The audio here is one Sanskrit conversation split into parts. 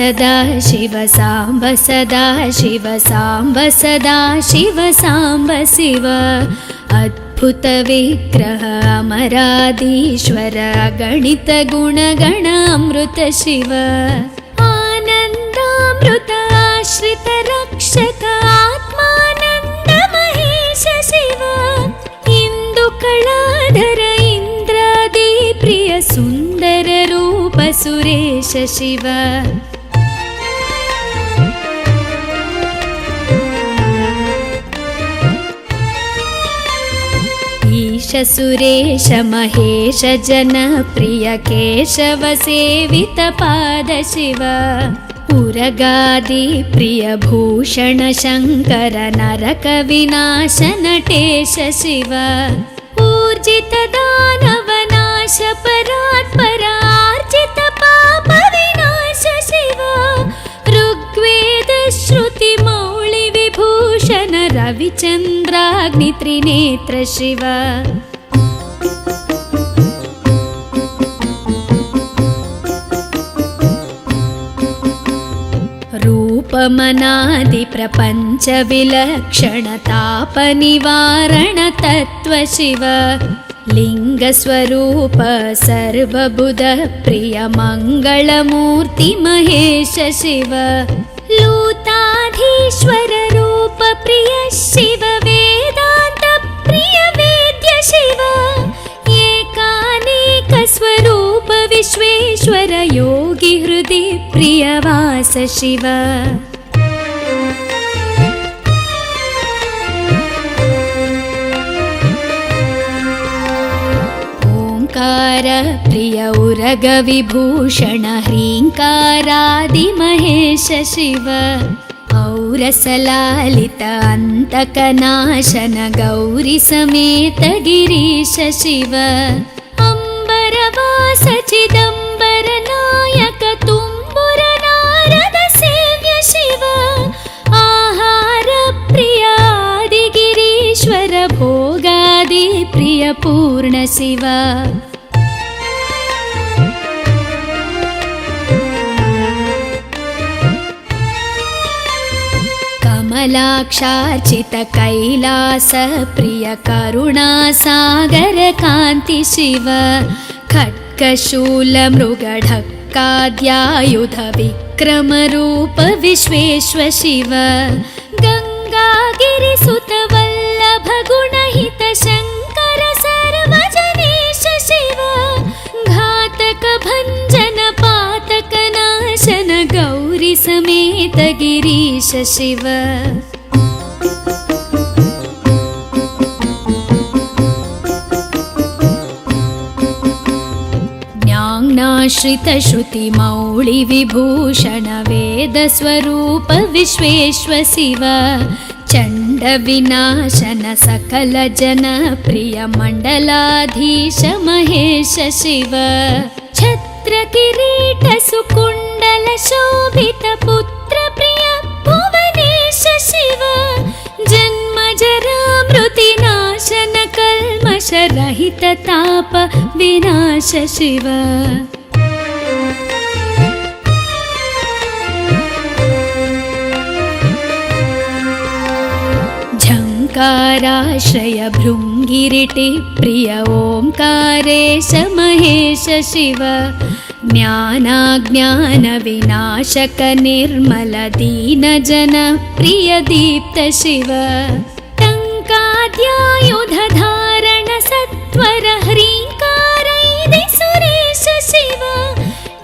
सदा शिव साम्ब सदा शिव साम्ब सदा शिव साम्ब शिव अद्भुत विग्रह अमराधीश्वर गणित गुणगण अमृत शिव आनन्दामृत आश्रित रक्षक आत्मानन्द महेश शिव इंदुकलाधर इंद्रादि प्रिय सुंदर रूप सुरेश शिव ईश सुरेश महेश जन प्रिय केशव सेवित पाद शिव उरगादि प्रिय भूषण शंकर नरक विनाश नटेश शिव ऊर्जित दानव नाश परात्परार्जित पाप विनाश शिव ऋग्वेद श्रुति मौळि विभूषण रविचंद्राग्नि त्रिनेत्र शिव रूपमनादि प्रपंच विलक्षण ताप निवारण तत्व शिव लिंग स्वरूप सर्वबुध प्रिय मंगलमूर्ति महेश शिव लूताधीश्वर रूप प्रिय शिव वेदांत प्रिय वेद्य शिव एकानेक स्वरूप विश्वेश्वर योगी हृदय प्रिय वास शिव ओंकार प्रिय उरग विभूषण ह्रींकारादि महेश शिव औरसलालित अंतकनाशन गौरी समेत गिरीश शिव अंबरवास चिदंबर नायक तुम्बुर नारद सेव्य शिव आहार प्रिय आदि गिरीश्वर भोगादि प्रिय पूर्ण शिव कमलाक्षार्चित कैलास प्रिय करुणा सागर कांति शिव खड्गशूल मृगढक्काद्यायुध विक्रम रूप विश्वेश्वर शिव गंगागिरिसुत वल्लभ गुणहित शंकर सर्वजनेश शिव घातक भंजन पातक नाशन गौरी समेत गिरीश शिव ज्ञानाश्रित श्रुति मौळि विभूषण वेद स्वरूप विश्वेश्वर शिव चंड विनाशन सकल जन प्रिय मंडलाधीश महेश शिव छत्र किरीट सुकुंडल शोभित पुत्र प्रिय भुवनेश शिव जन्म जरा मृति नाशन कल्मष रहित ताप विनाश शिव झंकाराश्रय भृंगिरिटि प्रिय ओंकारेश महेश शिव ज्ञानाज्ञान विनाशक निर्मल दीन जन प्रिय दीप्त शिव टंकाद्यायुध धारण सत्वर ह्रींकारैदि सुरेश शिव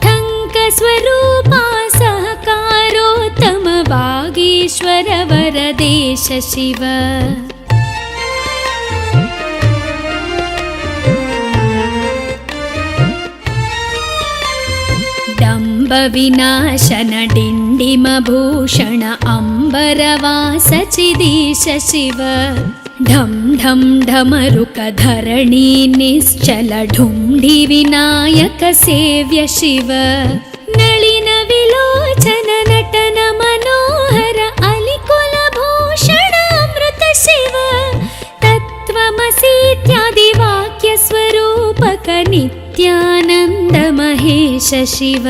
ठंक स्वरूपा सहकारोत्तम वागीश्वर वरदेश शिव विनाशन डिंडिम भूषण अंबरवास चिदीश शिव ढम ढम ढमरुक धरणी निश्चल ढुंढि विनायक सेव्य शिव नलिन विलोचन नटन मनोहर अलिकुल भूषण अमृत शिव तत्त्वमसीत्यादि वाक्य स्वरूपक नित्यानंद महेश शिव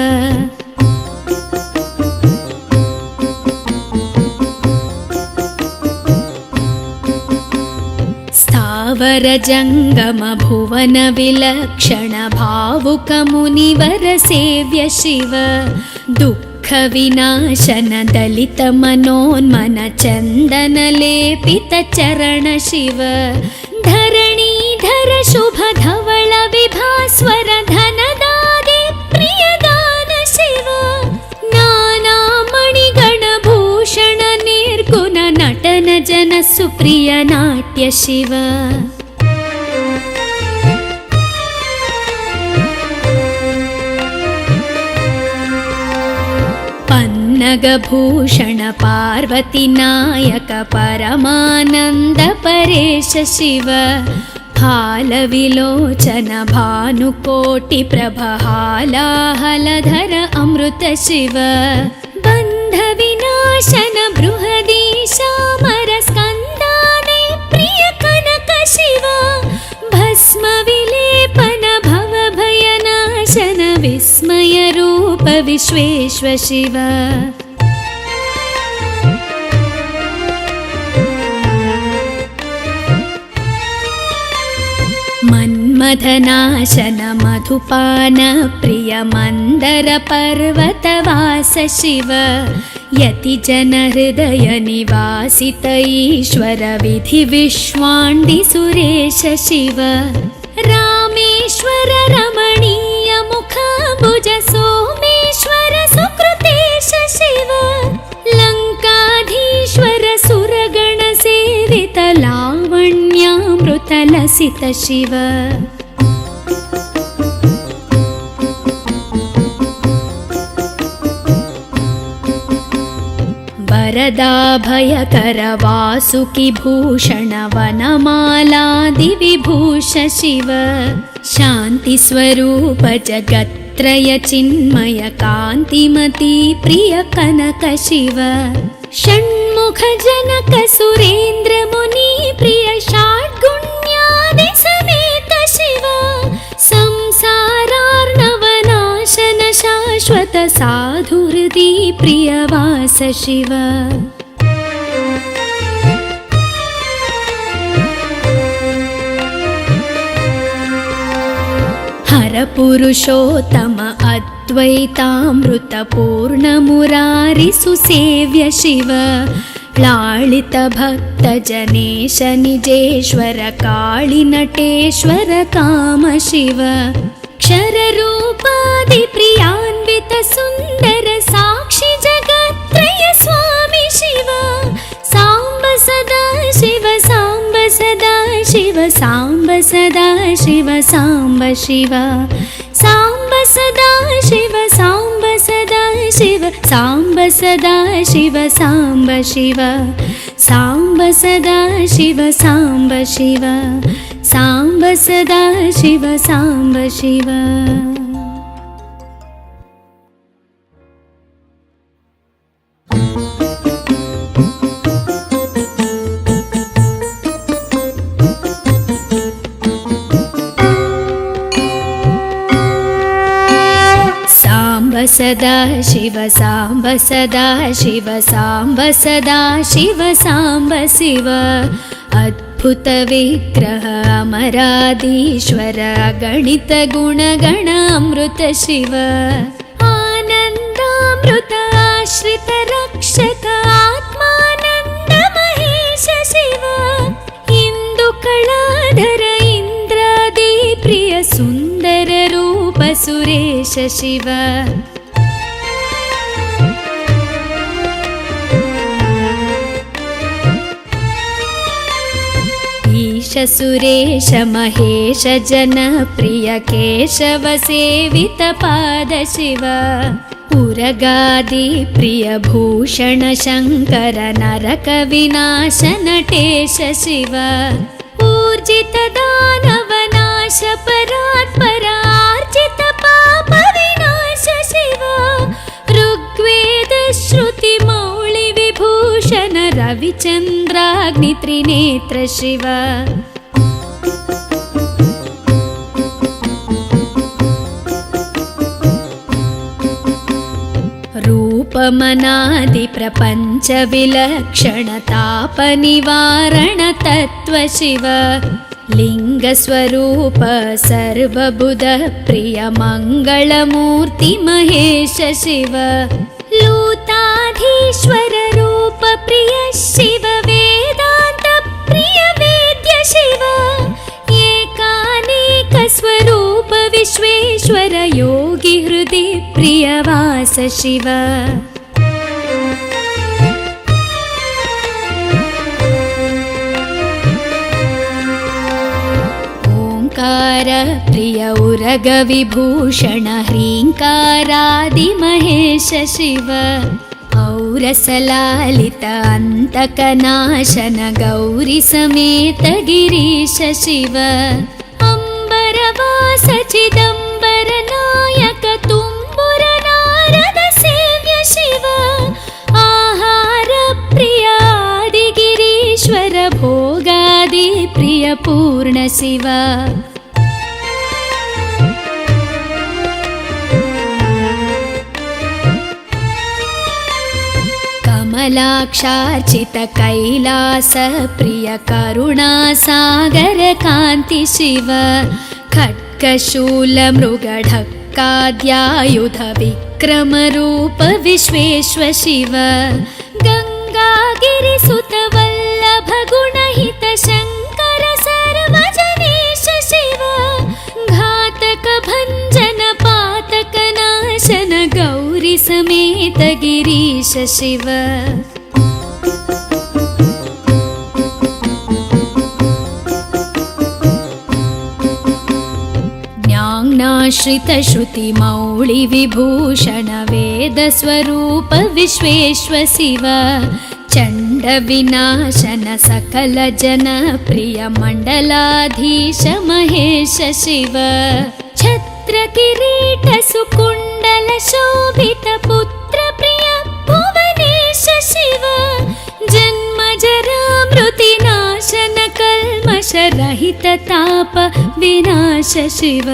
वर जङ्गम भुवन विलक्षण भावुक मुनिवर सेव्य शिव दुःख विनाशन दलित मनोन्मन चन्दन लेपित चरण शिव धरणीधर शुभ धवल विभास्वर धनदादि प्रियदान शिव नाना मणिगण भूषण निर्गुण नटन जन सुप्रिय नाट्य शिव पन्नगभूषण पार्वती नायक परमानन्द परेश शिव हालविलोचन भानुकोटि प्रभहालाहलधर अमृत शिव बन्ध विनाशन बृहदीशामर स्कन्दादि प्रिय कनक शिव भस्म विलेपन भव भयनाशन विस्मय रूप विश्वेश्व शिव मन्मथनाशन मधुपान प्रिय मन्दर पर्वतवास शिव यति जन हृदय निवासित ईश्वर विधि विश्वाण्डि सुरेश शिव रामेश्वर रमणीय मुखाम्बुज सोमेश्वर सुकृतेश शिव लङ्काधीश्वर सुरगण सेवित लावण्यामृत लसित शिव वरदाभयकर वासुकि भूषण वनमालादि विभूष शिव शान्ति स्वरूप जगत्त्रय चिन्मय कान्तिमती प्रिय कनक शिव षण्मुख जनक सुरेन्द्र मुनि प्रिय षड्गुण्यादि समेत शिव संसारार्णवनाशन शाश्वत साधुहृदि प्रियवास शिव हर पुरुषोत्तम अद्वैतामृत पूर्ण मुरारि सुसेव्य शिव लालित भक्त जनेश निजेश्वर काळि नटेश्वर काम शिव क्षर रूपादि प्रियान्वित सुन्दर साक्षि जगत्त्रय स्वामी शिव साम्ब सदा शिव साम्ब सदा शिव साम्ब सदा शिव साम्ब शिव साम्ब सदा शिव साम्ब सदा शिव साम्ब सदा शिव साम्ब शिव साम्ब सदा शिव साम्ब शिव साम्ब सदा शिव साम्ब शिव सदा शिव साम्ब सदा शिव साम्ब सदा शिव साम्ब शिव अद्भुत विग्रह अमराधीश्वर गणित गुणगण अमृत शिव आनन्दामृत आश्रित रक्षक आत्मानन्द महेश शिव इंदु कलाधर इंद्रादि प्रिय सुन्दर रूप सुरेश शिव ईश सुरेश महेश जन प्रिय केशव सेवित पाद शिव उरगादि प्रिय भूषण शङ्कर नरक विनाश नटेश शिव ऊर्जित दानव नाश परात्पर आर्जित पाप विनाश शिव ऋग्वेद श्रुति मौळि विभूषण रविचन्द्राग्नि त्रिनेत्र शिव रूपमनादि प्रपञ्च विलक्षण ताप निवारण तत्व शिव लिङ्गस्वरूप सर्वबुध प्रिय मङ्गलमूर्ति महेश शिव लूताधीश्वर रूप प्रिय शिव वेदान्त प्रिय वेद्य शिव एकानेक स्वरूप विश्वेश्वर योगी हृदि प्रियवास शिव प्रिय उरग विभूषण ह्रीङ्कारादि महेश शिव औरसलालित अन्तकनाशन गौरी समेत गिरीश शिव अम्बरवास चिदम्बर नायक तुम्बुर नारद सेव्य शिव आहार प्रिय आदिगिरीश्वर भोगादि प्रिय पूर्ण शिव कमलाक्षार्चित कैलास प्रिय करुणासागर कान्ति शिव खड्गशूल मृगढक्काद्यायुध विक्रम रूप विश्वेश्वर शिव गङ्गागिरिसुत वल्लभ गुणहित शङ्कर सर्वजनेश शिव घातक भञ्जन पातक नाशन गौरी समेत गिरीश शिव ज्ञानाश्रित श्रुति मौळि विभूषण वेद स्वरूप विश्वेश्वर शिव चण्ड विनाशन सकल जन प्रिय मण्डलाधीश महेश शिव छत्र किरीट सुकुण्डल शोभित पुत्र प्रिय भुवनेश शिव जन्म जरा मृति नाशन कल्मष रहित ताप विनाश शिव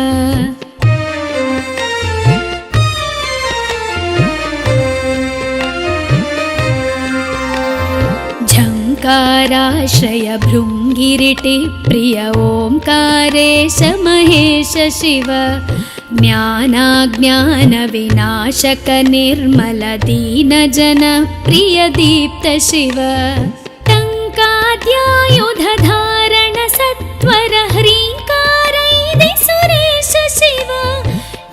झङ्काराश्रय भृङ्गिरिटि प्रिय ओङ्कारेश महेश शिव ज्ञानाज्ञान विनाशक निर्मल दीन जन प्रिय दीप्त शिव टङ्काद्यायुध धारण सत्वर ह्रीङ्कारैदि सुरेश शिव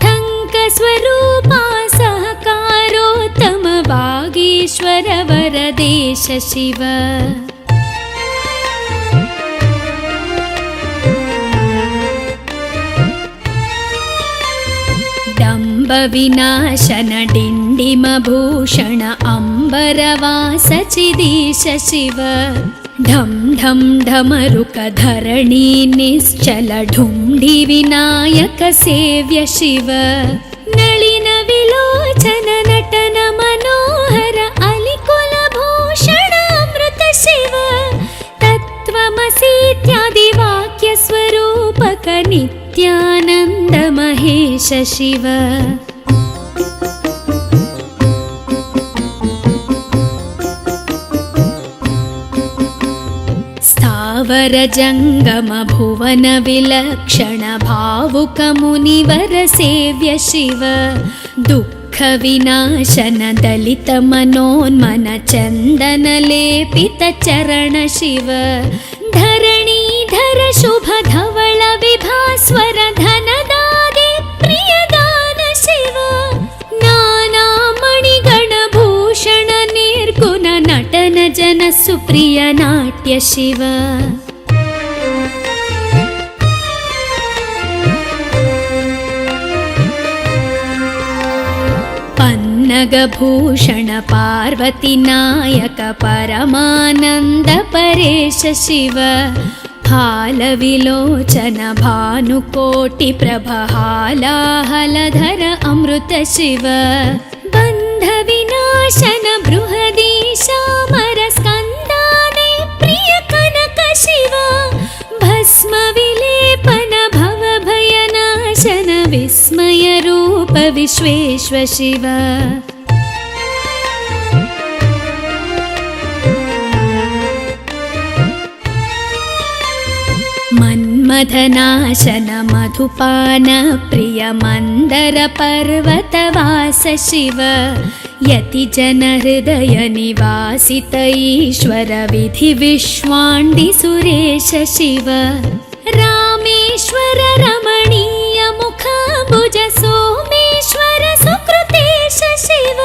ठङ्क स्वरूपा सहकारोत्तम वागीश्वर वरदेश शिव डम्ब विनाशन डिण्डिम भूषण अम्बरवास चिदीश शिव ढं ढं ढमरुक धरणी निश्चल ढुण्ढि विनायक सेव्य शिव नलिन विलोचन नटन मनोहर अलिकुल भूषण अमृत शिव तत्त्वमसीत्यादि वाक्य स्वरूपक नित्यानन्द महेश शिव स्थावर जङ्गम भुवन विलक्षण भावुक मुनिवर सेव्य शिव दुःख विनाशन दलित मनोन्मन चन्दन लेपित चरण शिव धरणीधर शुभ धवल विभास्वर धनदादि प्रियदान शिव नाना मणिगण भूषण निर्गुण नटन जन सुप्रिय नाट्य शिव पन्नगभूषण पार्वती नायक परमानन्द परेश शिव हालविलोचन भानुकोटि प्रभ हालाहलधर अमृत शिव बन्ध विनाशन बृहदीशामर स्कन्दाने प्रिय कनक शिव भस्म विलेपन भव भयनाशन विस्मय रूप विश्वेश्वर शिव मन्मथनाशन मधुपान प्रिय मन्दर पर्वतवास शिव यतिजन हृदय निवासित ईश्वर विधि विश्वाण्डि सुरेश शिव रामेश्वर रमणीय मुखाम्बुज सोमेश्वर सुकृतेश शिव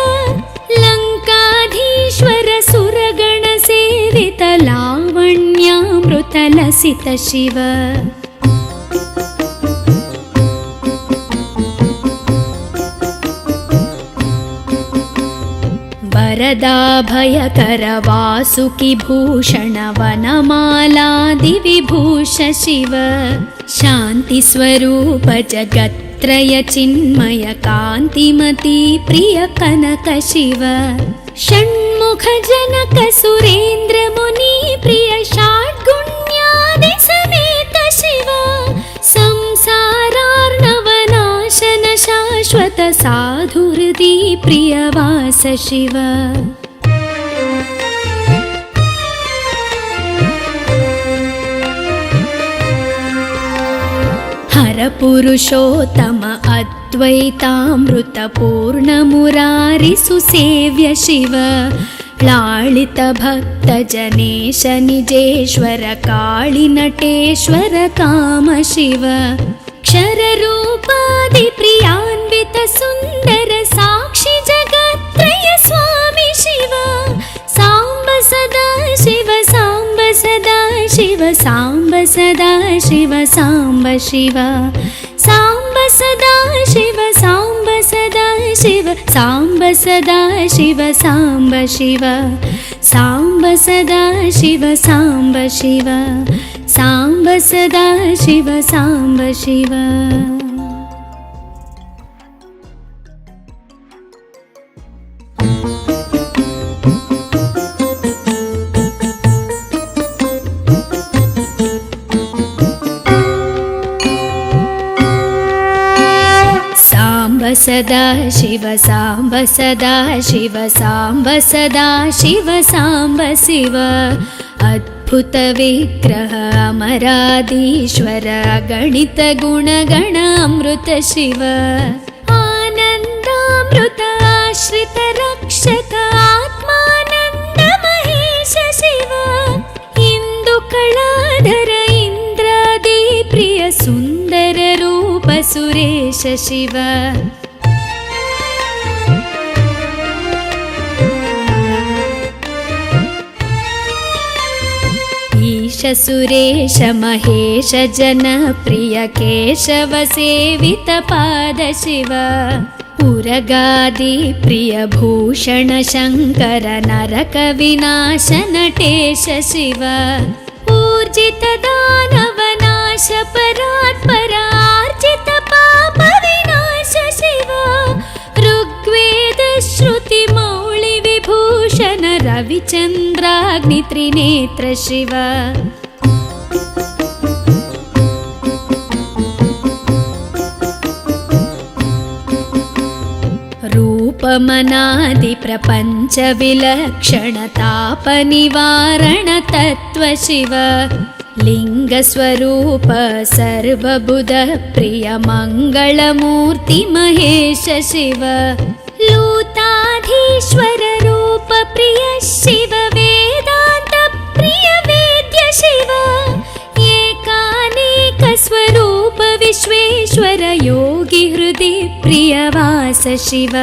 लङ्काधीश्वर सुरगण सेवित लावण्यामृत लसित शिव वरदाभयकर वासुकि भूषण वनमालादि विभूष शिव शान्ति स्वरूप जगत्त्रय चिन्मय कान्तिमती प्रिय कनक शिव षण्मुख जनक सुरेन्द्र मुनि प्रिय षड्गुण्यादि समेत शिव संसारार्णवनाशन शाश्वत साधुहृदि प्रियवास शिव हर पुरुषोत्तम अद्वैतामृत पूर्ण मुरारि सुसेव्य शिव लालित भक्त जनेश निजेश्वर काळि नटेश्वर काम शिव क्षर रूपादि प्रियान्वित सुन्दर साक्षि जगत्त्रय स्वामी शिव साम्ब सदा शिव साम्ब सदा शिव साम्ब सदा शिव साम्ब शिव साम्ब सदा शिव साम्ब सदा शिव साम्ब सदा शिव साम्ब शिव साम्ब सदा शिव साम्ब शिव साम्ब सदा शिव साम्ब शिव सदा शिव साम्ब सदा शिव साम्ब सदा शिव साम्ब शिव अद्भुत विग्रह अमराधीश्वर गणित गुणगण अमृत शिव आनन्दामृत आश्रित रक्षक आत्मानन्द महेश शिव इंदु कलाधर इंद्रादि प्रिय सुन्दर रूप सुरेश शिव ईश सुरेश महेश जन प्रिय केशव सेवित पाद शिव उरगादि प्रिय भूषण शंकर नरक विनाश नटेश शिव ऊर्जित दानव नाश परात्पर आर्जित पाप विनाश शिव ऋग्वेद श्रुति मौळि विभूषण रविचन्द्राग्नि त्रिनेत्र शिव रूपमनादि प्रपंच विलक्षण ताप निवारण तत्व शिव लिंग स्वरूप सर्वबुध प्रिय मंगलमूर्ति महेश शिव लूताधीश्वर रूप प्रिय शिव वेदांत प्रिय वेद्य शिव एकानेक स्वरूप विश्वेश्वर योगी हृदि प्रियवास शिव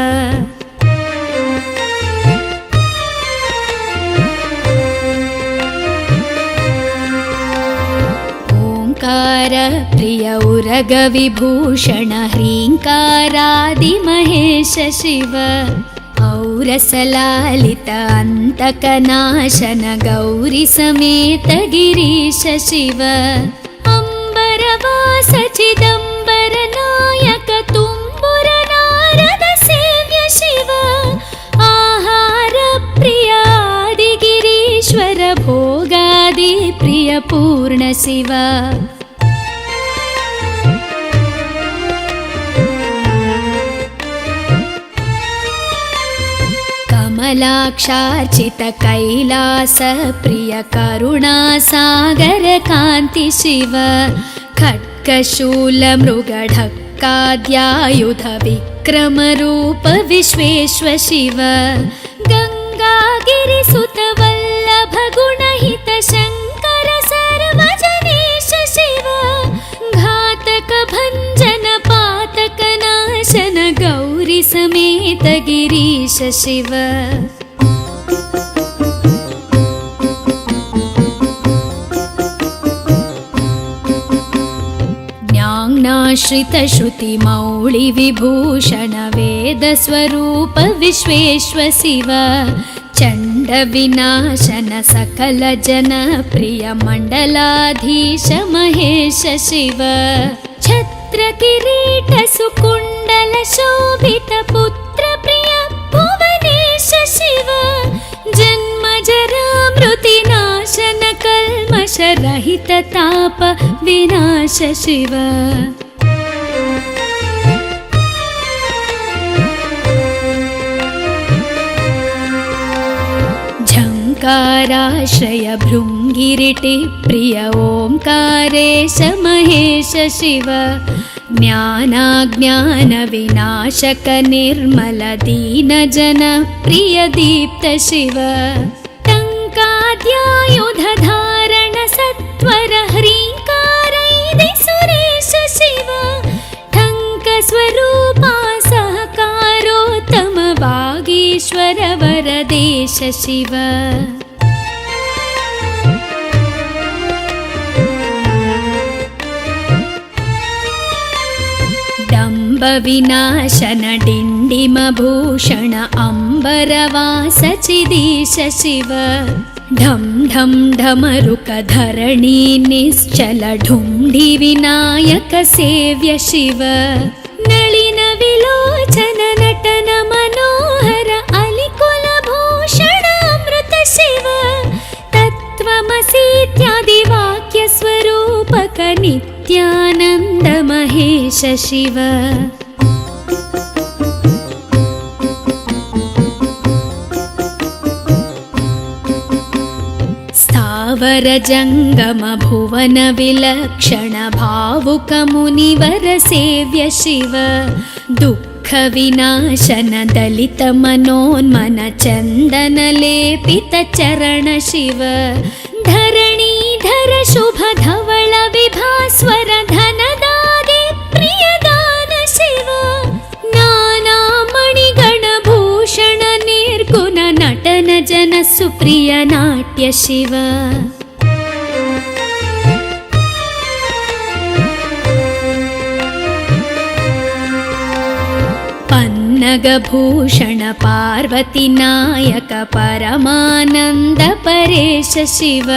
ओंकार प्रिय उरग विभूषण ह्रींकारादि महेश शिव औरसलालित अंतकनाशन गौरी समेत गिरीश शिव अंबरवास चिदंबर नायक तुम्बुर नारद सेव्य शिव आहार प्रिय आदि गिरीश्वर भोगादि प्रिय पूर्ण शिव कमलाक्षार्चित कैलास प्रिय करुणा सागर कांति शिव खड्गशूलमृगढक्काद्यायुध विक्रमरूप विश्वेश्व शिव गङ्गागिरिसुत वल्लभ गुणहित शङ्कर सर्वजनेश शिव घातक भञ्जन पातक नाशन गौरी समेत गिरीश शिव ज्ञानाश्रित श्रुति मौळि विभूषण वेद स्वरूप विश्वेश्व शिव चण्ड विनाशन सकल जन प्रिय मण्डलाधीश महेश शिव छत्र किरीट सुकुण्डल शोभित पुत्र प्रिय भुवनेश शिव जन्म जरा मृति नाशन कल्मष रहित ताप विनाश शिव झङ्काराश्रय भृङ्गिरिटि प्रिय ओङ्कारेश महेश शिव ज्ञानाज्ञान विनाशक निर्मल दीन जन प्रिय दीप्त शिव टङ्काद्यायुध धारण सत्वर ह्रीङ्कारैदि सुरेश शिव ठङ्क स्वरूपा सहकारोत्तम वागीश्वर वरदेश शिव विनाशन डिण्डिम भूषण अम्बरवास चिदीश शिव ढं ढं ढमरुक धरणी निश्चल ढुण्ढि विनायक सेव्य शिव नलिन विलोचन नटन मनोहर अलिकुल भूषण अमृत शिव तत्त्वमसीत्यादि वाक्य स्वरूपक नित्यानन्द महेश शिव स्थावर जंगम भुवन विलक्षण भावुक मुनिवर सेव्य शिव दुःख विनाशन दलित मनोन्मन चंदन लेपित चरण शिव धरणीधर शुभ धवल विभास्वर धनदादि प्रियदान शिव नाना मणिगण भूषण निर्गुण नटन जन सुप्रिय नाट्य शिव पन्नगभूषण पार्वती नायक परमानंद परेश शिव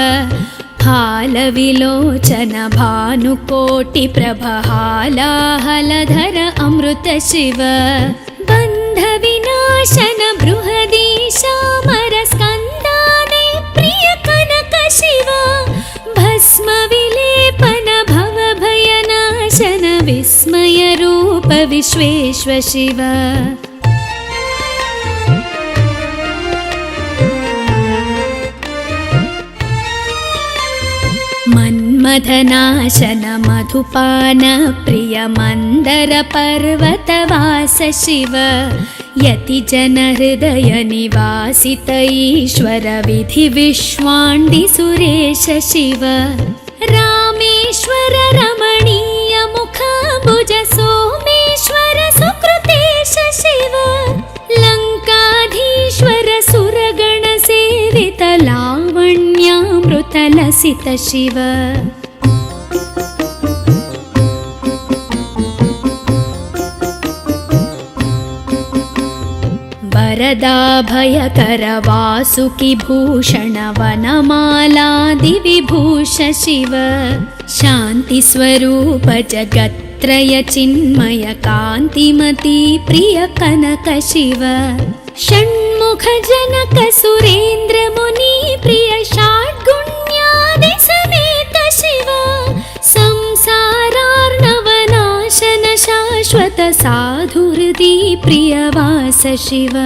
हालविलोचन भानुकोटि प्रभ हालाहलधर अमृत शिव बन्ध विनाशन बृहदीशामर स्कन्दाने प्रिय कनक शिव भस्म विलेपन भव भयनाशन विस्मय रूप विश्वेश्व शिव मन्मथनाशन मधुपान प्रिय मंदर पर्वतवास शिव यति जन हृदय निवासित ईश्वर विधि विश्वाण्डि सुरेश शिव रामेश्वर रमणीय मुखाम्बुज सोमेश्वर सुकृतेश शिव लंकाधीश्वर सुरगण सेवित लावण्यामृत लसित शिव वरदाभयकर वासुकि भूषण वनमालादि विभूष शिव शांति स्वरूप जगत्त्रय चिन्मय कांतिमती प्रिय कनक शिव षण्मुख जनक सुरेन्द्र मुनि प्रिय षाड्गुण्यादि समेत शिव संसारार्णवनाशन शाश्वत साधुहृदि प्रियवास शिव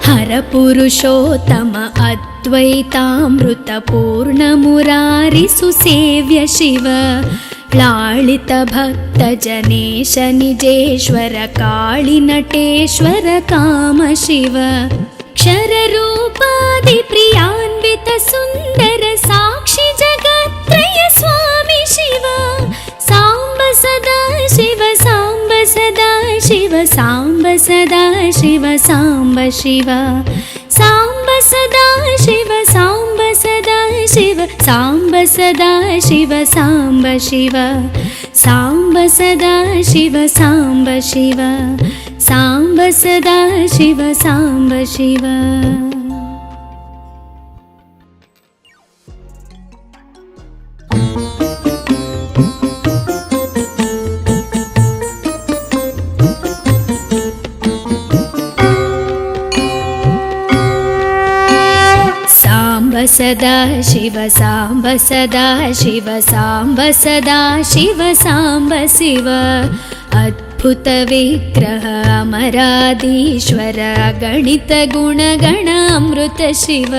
हर परपुरुषोत्तम अद्वैतामृतपूर्णमुरारिसुसेव्य शिव लालितभक्तजनेश निजेश्वर काळिनटेश्वर काम शिव क्षररूपादिप्रियान्वित सुन्दर साक्षि जगत्त्रय स्वामि शिव साम्ब सदा शिव साम्ब सदा शिव साम्ब सदा शिव साम्ब शिव साम्ब सदा शिव साम्ब सदा शिव साम्ब सदा शिव साम्ब शिव साम्ब सदा शिव साम्ब शिव साम्ब सदा शिव साम्ब शिव। सदा शिव साम्ब सदा शिव साम्ब सदा शिव साम्ब शिव अद्भुत विग्रह अमराधीश्वर गणित गुणगण अमृत शिव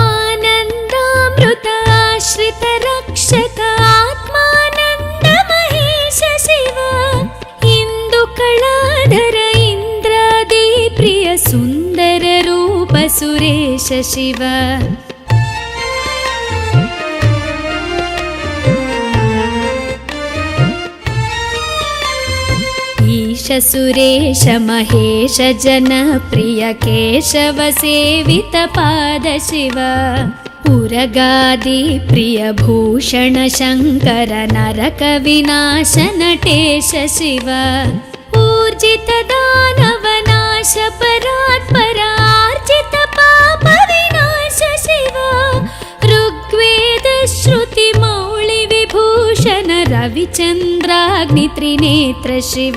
आनन्दामृत आश्रित रक्षक आत्मानन्द महेश शिव इंदु कलाधर इंद्रादि प्रिय सुंदर रूप सुरेश शिव ईश सुरेश महेश जनप्रिय केशव सेवित पाद शिव उरगादि प्रिय भूषण शंकर नरक विनाश नटेश शिव ऊर्जित दानव नाश परात्पर आर्जित पाप विनाश शिव ऋग्वेद श्रुति मौळि विभूषण रविचन्द्राग्नि त्रिनेत्र शिव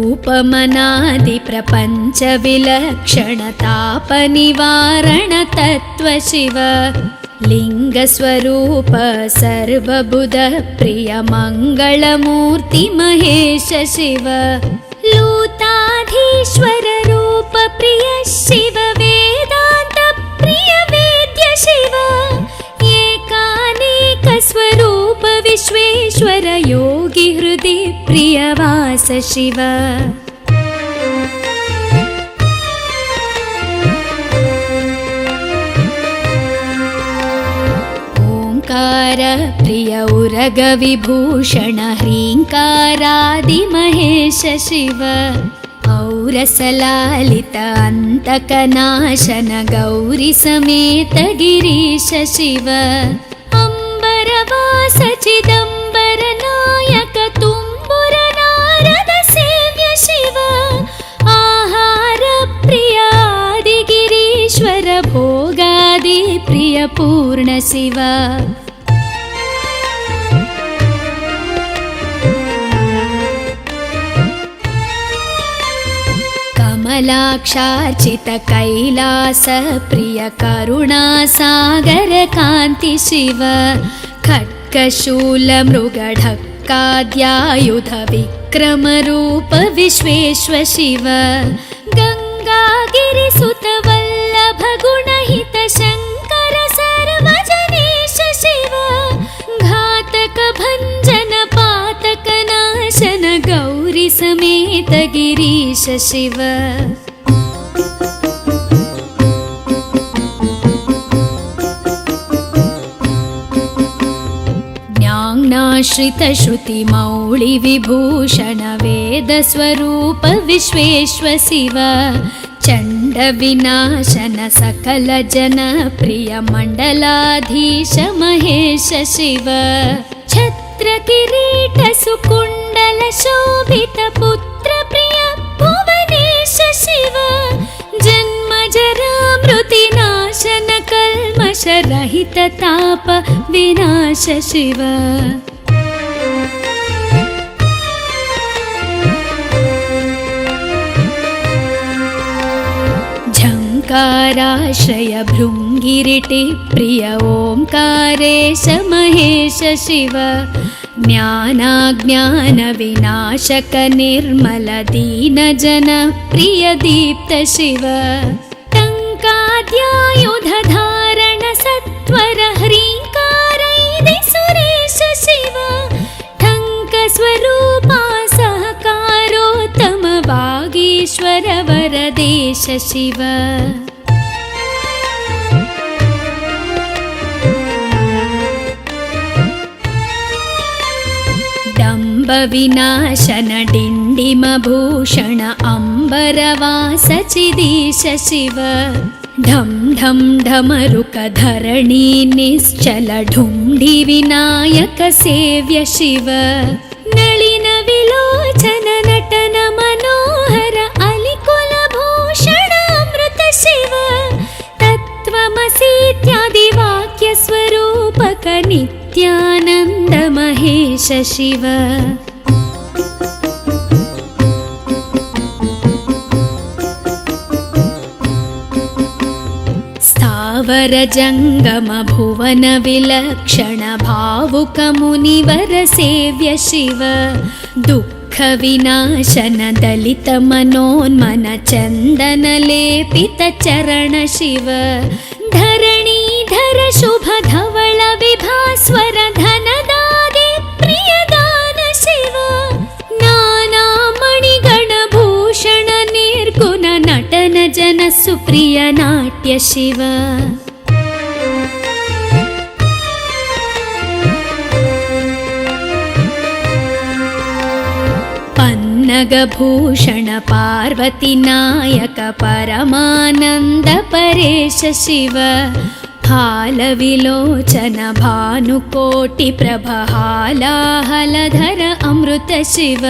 रूपमनादि प्रपंच विलक्षण ताप निवारण तत्व शिव लिंग स्वरूप सर्वबुध प्रिय मंगलमूर्ति महेश शिव लूताधीश्वर रूप प्रिय शिव वेदांत प्रिय वेद्य शिव एकानेक स्वरूप विश्वेश्वर योगी हृदि प्रिय वास शिव ओंकार प्रिय उरग विभूषण ह्रींकारादि महेश शिव औरसलालित अंतकनाशन गौरी समेत गिरीश शिव अंबरवास चिदंबर नायक तुम्बुर नारद सेव्य शिव आहार प्रिय आदि गिरीश्वर भोगादि प्रिय पूर्ण शिव कमलाक्षार्चित कैलास प्रिय करुणा सागर कांति शिव खड्गशूल मृगढक्काद्यायुध विक्रम रूप विश्वेश्वर शिव गंगागिरिसुत वल्लभ गुणहित शंकर सर्वजनेश शिव घातक भंजन पातक नाशन गौरी समेत गिरीश शिव ज्ञानाश्रित श्रुति मौळि विभूषण वेद स्वरूप विश्वेश्वर शिव चंड विनाशन सकल जन प्रिय मंडलाधीश महेश शिव छत्र किरीट सुकुंडल शोभित पुत्र प्रिय भुवनेश शिव जन्म जरा मृति नाशन कल्मष रहित ताप विनाश शिव ओङ्काराश्रय भृङ्गिरिटि प्रिय ओङ्कारेश महेश शिव ज्ञानाज्ञानविनाशक निर्मल दीनजन प्रिय दीप्त शिव टङ्काद्यायुधधारण सत्वर ह्रीङ्कारैदि सुरेश शिव टङ्कस्वरूपा सहकारोत्तम वागीश्वर वरदेश शिव विनाशन डिण्डिमभूषण अम्बरवास चिदीश शिव ढं ढं ढमरुक धरणी निश्चल ढुण्ढि विनायक सेव्य शिव नलिन विलोचन नटन मनोहर अलिकुल भूषण अमृत शिव तत्त्वमसीत्यादि वाक्य स्वरूपक नित्यानन्द महेश शिव स्थावर जंगम भुवन विलक्षण भावुक मुनिवर सेव्य शिव दुःख विनाशन दलित मनोन्मन चंदन लेपित चरण शिव धरणीधर शुभ धवल विभास्वर धनदादि प्रियदान शिव नाना मणिगण भूषण निर्गुण नटन जन सुप्रिय नाट्य शिव पन्नगभूषण पार्वती नायक परमानंद परेश शिव हालविलोचन भानुकोटि प्रभ हालाहलधर अमृत शिव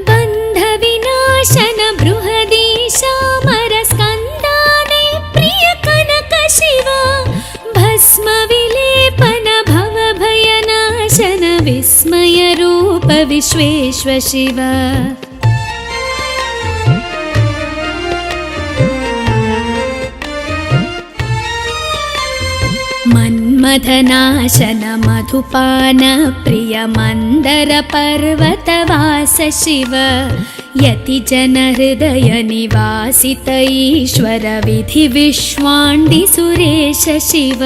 बन्ध विनाशन बृहदीशामर स्कन्दाने प्रिय कनक शिव भस्म विलेपन भव भयनाशन विस्मय रूप विश्वेश्व शिव मन्मथनाशन मधुपान प्रिय मंदर पर्वतवास शिव यति जन हृदय निवासित ईश्वर विधि विश्वाण्डि सुरेश शिव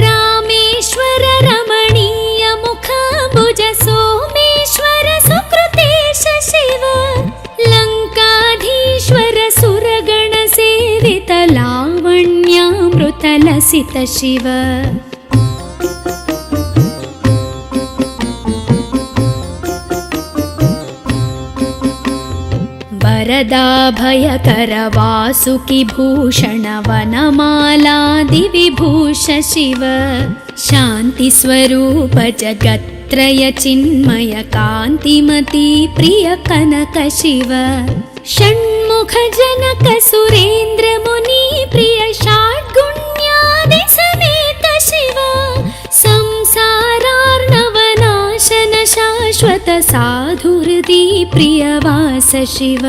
रामेश्वर रमणीय मुखाम्बुज सोमेश्वर सुकृतेश शिव लङ्काधीश्वर सुरगण सेवित लावण्यामृत लसित शिव वरदाभयकर वासुकि भूषण वनमालादि विभूष शिव शान्ति स्वरूप जगत्त्रय चिन्मय कान्तिमती प्रिय कनक शिव षण्मुख जनक सुरेन्द्र मुनि प्रिय षड्गुण्यादि समेत शिव संसारार्णवनाशन शाश्वत साधु हृदि प्रियवास शिव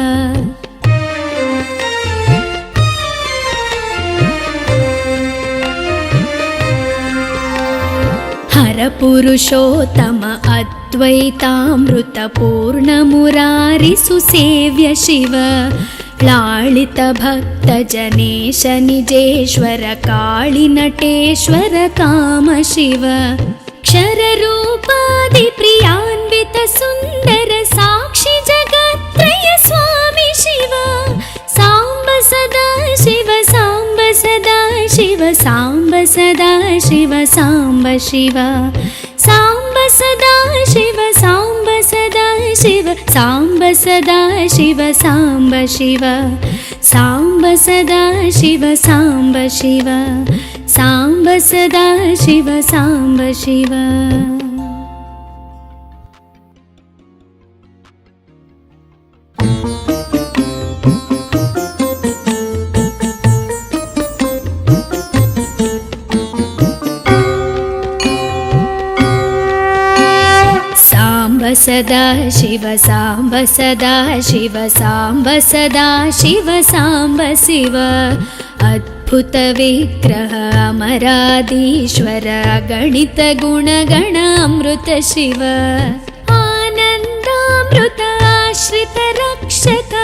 हर पुरुषोत्तम अद्वैतामृत पूर्ण मुरारि सुसेव्य शिव लालित भक्त जनेश निजेश्वर काळि नटेश्वर काम शिव क्षर रूपादि प्रियान्वित सुंदर साक्षी जगत्त्रय स्वामी शिव सांब सदा शिव सांब सदा शिव सांब सदा शिव सांब शिव सांब सदा शिव सांब सदा शिव सांब सदा शिव सांब शिव सांब सदा शिव सांब शिव सांब सदा शिव सांब शिव सांब सदा शिव साम्ब सदा शिव साम्ब सदा शिव साम्ब शिव अद्भुत विग्रह अमराधीश्वर गणित गुणगण अमृत शिव आनन्दामृत आश्रित रक्षक